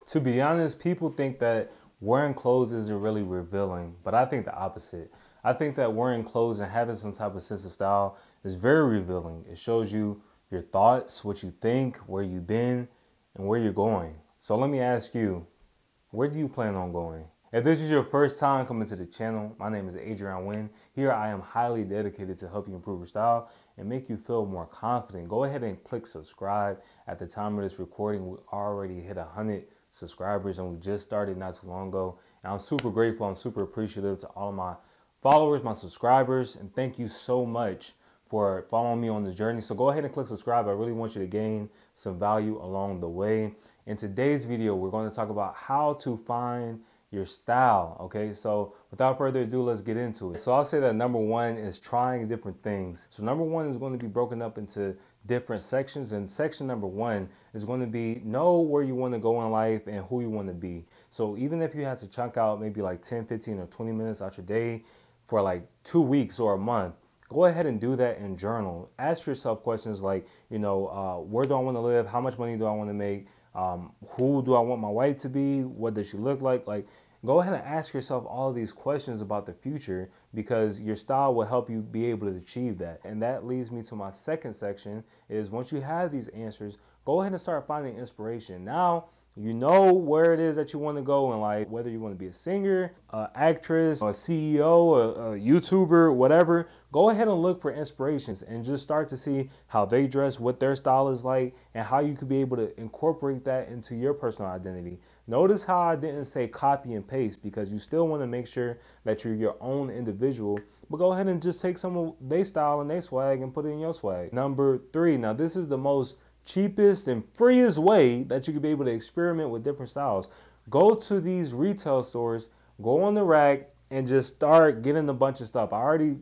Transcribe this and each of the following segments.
To be honest, people think that wearing clothes isn't really revealing, but I think the opposite. I think that wearing clothes and having some type of sense of style is very revealing. It shows you your thoughts, what you think, where you've been, and where you're going. So let me ask you, where do you plan on going? If this is your first time coming to the channel, my name is Adrian Wynn. Here I am highly dedicated to help you improve your style and make you feel more confident. Go ahead and click subscribe. At the time of this recording, we already hit 100 subscribers and we just started not too long ago. And I'm super grateful, I'm super appreciative to all of my followers, my subscribers, and thank you so much for following me on this journey. So go ahead and click subscribe. I really want you to gain some value along the way. In today's video, we're going to talk about how to find your style. Okay, so without further ado, let's get into it. So I'll say that number one is trying different things. So number one is going to be broken up into different sections, and section number one is going to be know where you want to go in life and who you want to be. So even if you have to chunk out maybe like 10, 15 or 20 minutes out your day for like 2 weeks or a month, go ahead and do that and journal. Ask yourself questions like, where do I want to live? How much money do I want to make? Who do I want my wife to be? What does she look like? Go ahead and ask yourself all of these questions about the future, because your style will help you be able to achieve that. And that leads me to my second section is once you have these answers, go ahead and start finding inspiration. Now, you know where it is that you want to go in life, whether you want to be a singer, an actress, a CEO, a YouTuber, whatever. Go ahead and look for inspirations and just start to see how they dress, what their style is like, and how you could be able to incorporate that into your personal identity. Notice how I didn't say copy and paste, because you still want to make sure that you're your own individual, but go ahead and just take some of their style and their swag and put it in your swag. Number three, now this is the most cheapest and freest way that you could be able to experiment with different styles. Go to these retail stores, go on the rack, and just start getting a bunch of stuff. I already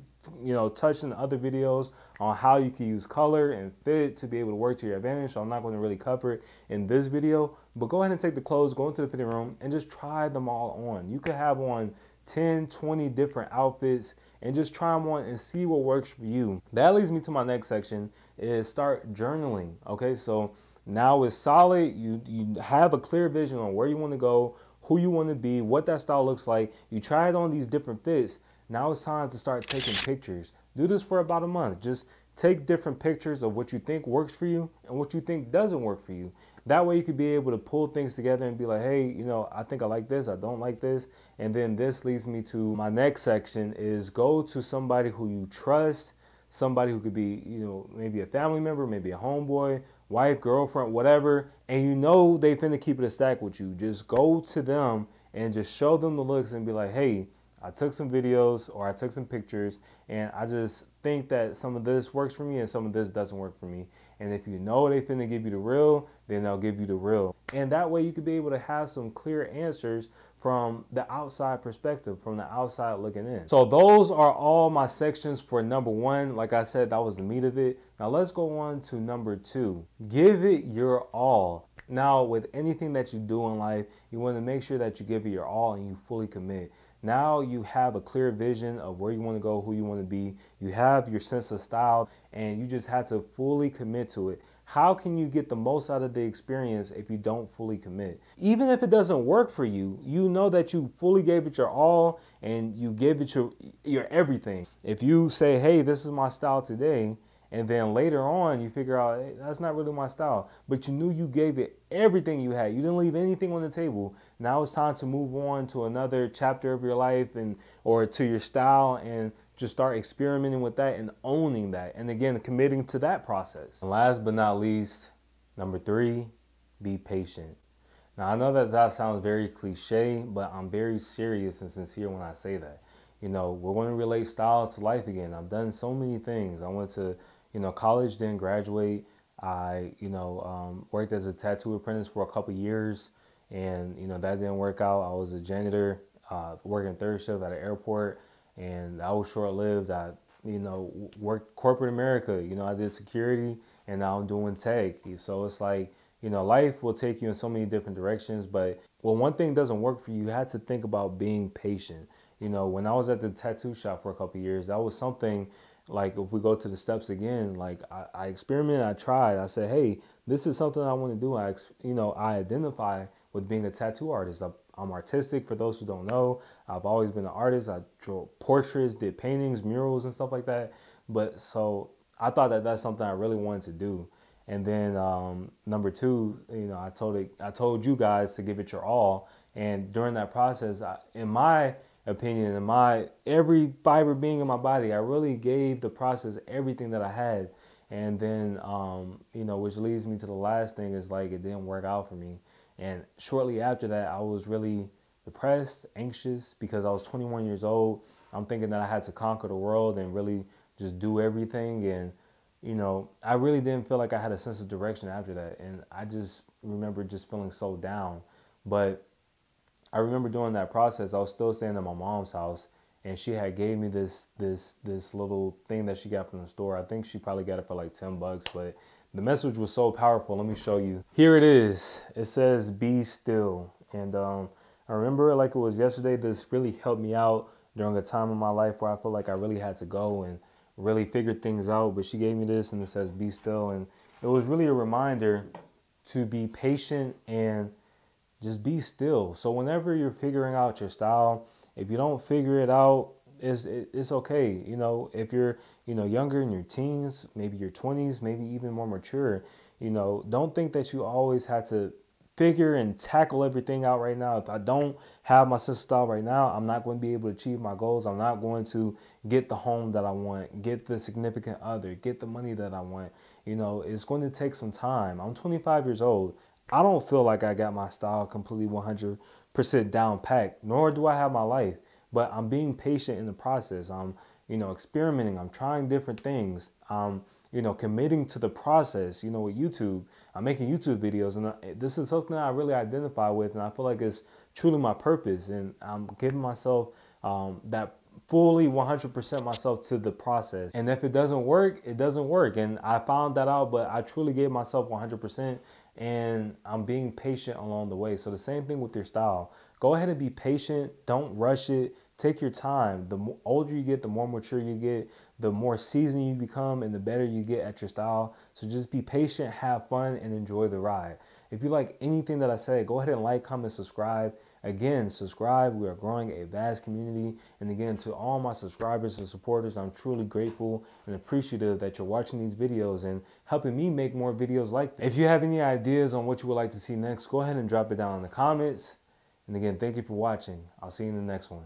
touched in other videos on how you can use color and fit to be able to work to your advantage, so I'm not going to really cover it in this video. But go ahead and take the clothes, go into the fitting room, and just try them all on. You could have on 10, 20 different outfits and just try them on and see what works for you. That leads me to my next section is start journaling. Okay, so now it's solid. You have a clear vision on where you want to go, who you want to be, what that style looks like. You tried on these different fits. Now it's time to start taking pictures. Do this for about a month. Just take different pictures of what you think works for you and what you think doesn't work for you. That way you could be able to pull things together and be like, hey, I think I like this, I don't like this. And then this leads me to my next section is go to somebody who you trust, somebody who could be, maybe a family member, maybe a homeboy, wife, girlfriend, whatever. And they finna keep it a stack with you. Just go to them and just show them the looks and be like, hey, I took some videos or I took some pictures and I just think that some of this works for me and some of this doesn't work for me. And if you know they finna give you the real, then they'll give you the real. And that way you could be able to have some clear answers from the outside perspective, from the outside looking in. So those are all my sections for number one. Like I said, that was the meat of it. Now let's go on to number two. Give it your all. Now with anything that you do in life, you want to make sure that you give it your all and you fully commit. Now you have a clear vision of where you want to go, who you want to be. You have your sense of style and you just have to fully commit to it. How can you get the most out of the experience if you don't fully commit? Even if it doesn't work for you, you know that you fully gave it your all and you gave it your everything. If you say, hey, this is my style today, and then later on you figure out, hey, that's not really my style, but you knew you gave it everything you had. You didn't leave anything on the table. Now it's time to move on to another chapter of your life or to your style and just start experimenting with that and owning that. And again, committing to that process. And last but not least, number three, be patient. Now I know that sounds very cliche, but I'm very serious and sincere when I say that. We're going to relate style to life again. I've done so many things. I went to college, didn't graduate. I, worked as a tattoo apprentice for a couple years and, that didn't work out. I was a janitor, working third shift at an airport, and that was short-lived. I, worked corporate America. I did security and now I'm doing tech. So it's like, life will take you in so many different directions, but when one thing doesn't work for you, you have to think about being patient. When I was at the tattoo shop for a couple years, that was something. Like if we go to the steps again, like I experimented, I tried, I said, hey, this is something I want to do. I identify with being a tattoo artist. I'm artistic, for those who don't know. I've always been an artist. I drew portraits, did paintings, murals, and stuff like that. But so I thought that that's something I really wanted to do. And then number two, I told you guys to give it your all. And during that process, in my opinion, in my every fiber being in my body, I really gave the process everything that I had. And then, which leads me to the last thing is like it didn't work out for me. And shortly after that, I was really depressed, anxious because I was 21 years old. I'm thinking that I had to conquer the world and really just do everything. And I really didn't feel like I had a sense of direction after that. And I just remember just feeling so down. But I remember during that process, I was still staying at my mom's house, and she had gave me this little thing that she got from the store. I think she probably got it for like $10, but the message was so powerful. Let me show you. Here it is. It says, "Be still." And I remember it like it was yesterday. This really helped me out during a time in my life where I felt like I really had to go and really figure things out. But she gave me this, and it says, "Be still." And it was really a reminder to be patient and just be still. So whenever you're figuring out your style, if you don't figure it out, it's okay. If you're, younger in your teens, maybe your 20s, maybe even more mature, don't think that you always have to figure and tackle everything out right now. If I don't have my sense of style right now, I'm not going to be able to achieve my goals. I'm not going to get the home that I want, get the significant other, get the money that I want. It's going to take some time. I'm 25 years old. I don't feel like I got my style completely 100% down packed, nor do I have my life, but I'm being patient in the process. I'm, experimenting. I'm trying different things. I'm, committing to the process, with YouTube. I'm making YouTube videos, and this is something I really identify with, and I feel like it's truly my purpose, and I'm giving myself that fully 100% myself to the process. And if it doesn't work, it doesn't work. And I found that out, but I truly gave myself 100%, and I'm being patient along the way. So the same thing with your style. Go ahead and be patient. Don't rush it. Take your time. The older you get, the more mature you get, the more seasoned you become, and the better you get at your style. So just be patient, have fun, and enjoy the ride. If you like anything that I said, go ahead and like, comment, subscribe. Again, subscribe. We are growing a vast community. And again, to all my subscribers and supporters, I'm truly grateful and appreciative that you're watching these videos and helping me make more videos like this. If you have any ideas on what you would like to see next, go ahead and drop it down in the comments. And again, thank you for watching. I'll see you in the next one.